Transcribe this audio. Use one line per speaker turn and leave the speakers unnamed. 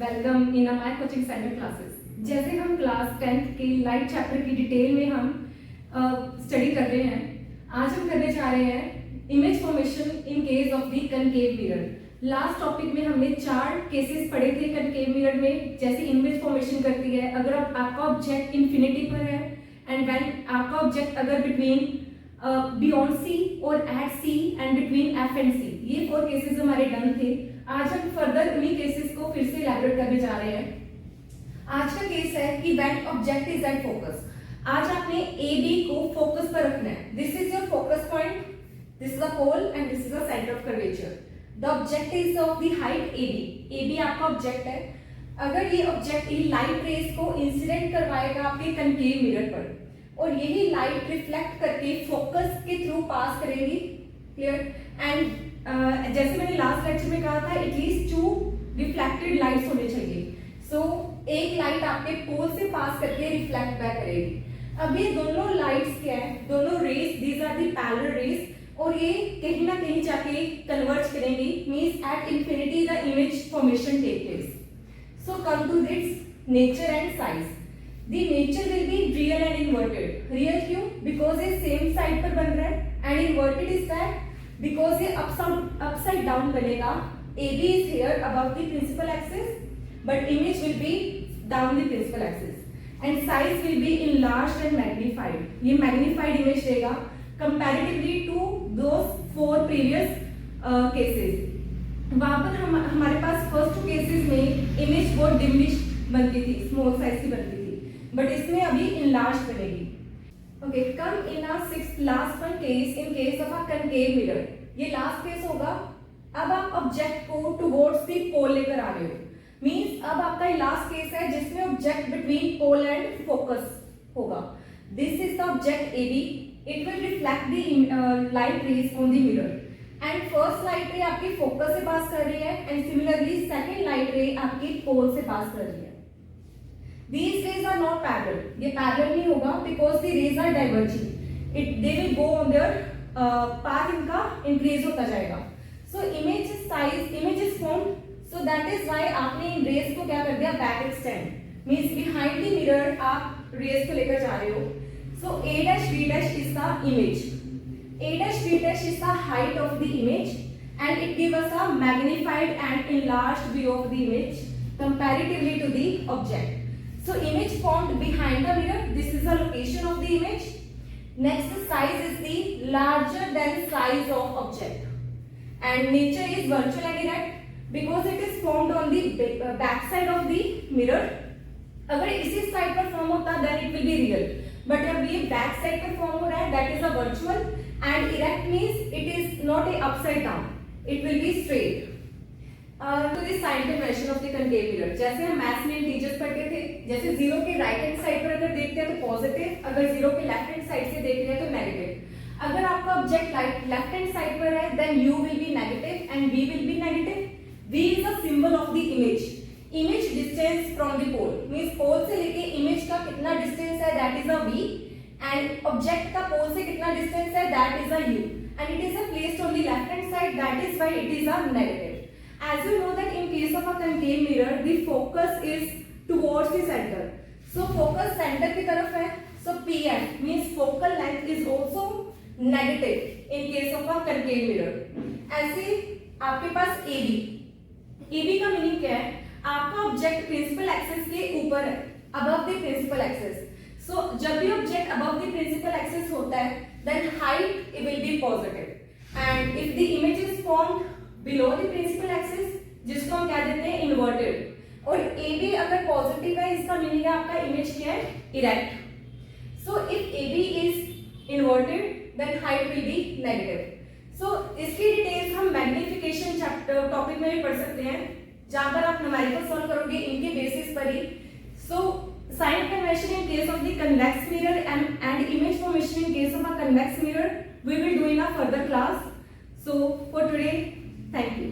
Welcome in my coaching centre classes. जैसे हम class 10th के लाइट चैप्टर की डिटेल में हम स्टडी कर रहे हैं, आज हम करने जा रहे हैं image formation in case of the concave mirror. Last topic में हमने 4 केसेस पढ़े थे कनकेव मिरर में, जैसे इमेज फॉर्मेशन करती है अगर आपका ऑब्जेक्ट इन्फिनिटी पर है एंड व्हेन आपका ऑब्जेक्ट अगर बिटवीन बियॉन्ड सी और at C and between F and C. ये 4 केसेस हमारे डन थे। आज हम फर्दर उन्हीं केसेस को फिर से इलैबोरेट करने जा रहे हैं। आज का केस है कि when object is at focus. आज आपने ए बी को फोकस पर रखना है। This is your focus point, this is the pole and this is the centre of curvature. The object is of the height A B आपका object है। अगर ये ऑब्जेक्ट लाइट रेज को incident करवाएगा आपके कनकेव मिरर पर और यही लाइट रिफ्लेक्ट करके फोकस के थ्रू पास करेगी, क्लियर। एंड जैसे मैंने लास्ट लेक्चर में कहा था एटलीस्ट 2 रिफ्लेक्टेड लाइट्स होने चाहिए। सो एक लाइट आपके पोल से पास करके रिफ्लेक्ट बैक करेगी। अब ये दोनों लाइट्स क्या है, दोनों rays, these are the parallel rays और ये कहीं ना कहीं जाके कन्वर्ज करेंगी, means at infinity the image formation take place. So come to its nature and size. The nature will be real and inverted. Real क्यों? Because ये same side पर बन रहा है and inverted is that because ये upside down बनेगा। AB is here above the principal axis, but image will be down the principal axis and size will be enlarged and magnified. ये magnified image देगा comparatively to those 4 previous cases. वहाँ पर हमारे पास first 2 cases में image बहुत diminished बनती थी, small size की बनती थी, बट इसमें अभी इनलार्ज बनेगी। Okay, come in a sixth last one case in case of a concave mirror. ये लास्ट केस होगा। अब आप ऑब्जेक्ट को टुवर्ड्स द पोल लेकर आ रहे हो, मींस अब आपका लास्ट केस है जिसमें object between pole and focus होगा। This is the object A B, it will reflect the light rays on the mirror and first light ray आपकी फोकस से पास कर रही है and similarly second light ray आपकी पोल से पास कर रही है। These rays are not parallel. ये parallel नहीं होगा because the rays are diverging. They will go on their path, इनका increase होता जाएगा. So image is formed. So that is why आपने इन rays को क्या कर दिया, back extend. Means behind the mirror आप rays को लेकर जा रहे हो. So A dash B dash is the image. A dash B dash is the height of the image and it gives us a magnified and enlarged view of the image comparatively to the object. So image formed behind the mirror, this is the location of the image. Next size is the larger than size of object and nature is virtual and erect because it is formed on the back side of the mirror. अगर इसी side पर form होता then it will be real, but अब ये back side पर form हो रहा है, that is a virtual and erect means it is not a upside down, it will be straight. तो this sign convention of the concave mirror, जैसे हम maths में इंटीजर्स पढ़ते थे, जैसे 0 के राइट हैंड साइड पर अगर देखते हैं तो पॉजिटिव, अगर 0 के लेफ्ट हैंड साइड से देख रहे हैं तो नेगेटिव। अगर आपका ऑब्जेक्ट लेफ्ट हैंड साइड पर है then u will be negative and v will be negative. v is the symbol of the image. Image distance from the pole means pole से लेके इमेज का कितना डिस्टेंस है, that is a v and object का pole से कितना distance है, that is a u and it is placed on the left hand side, that is why it is a negative. As you know that in case of a concave mirror, the focus is towards the center. So focus center की तरफ है. So PM means focal length is also negative in case of a concave mirror. ऐसे आपके पास AB. AB का meaning क्या है? आपका object principal axis के ऊपर है, above the principal axis. So जब भी object above the principal axis होता है, then height it will be positive. And if the image is formed below the principal axis, जिसको हम क्या देते हैं, inverted, और AB अगर पॉजिटिव है इसका मीनिंग है आपका इमेज क्या है, erect. So if AB is inverted then height will be negative. So इसकी डिटेल्स हम मैग्निफिकेशन चैप्टर टॉपिक में भी पढ़ सकते हैं, जहां पर आप न्यूमेरिकल सॉल्व करोगे इनके बेसिस पर ही. So sign convention in case of the convex mirror and image formation in case of a convex mirror we will do in a further class. So for today, thank you.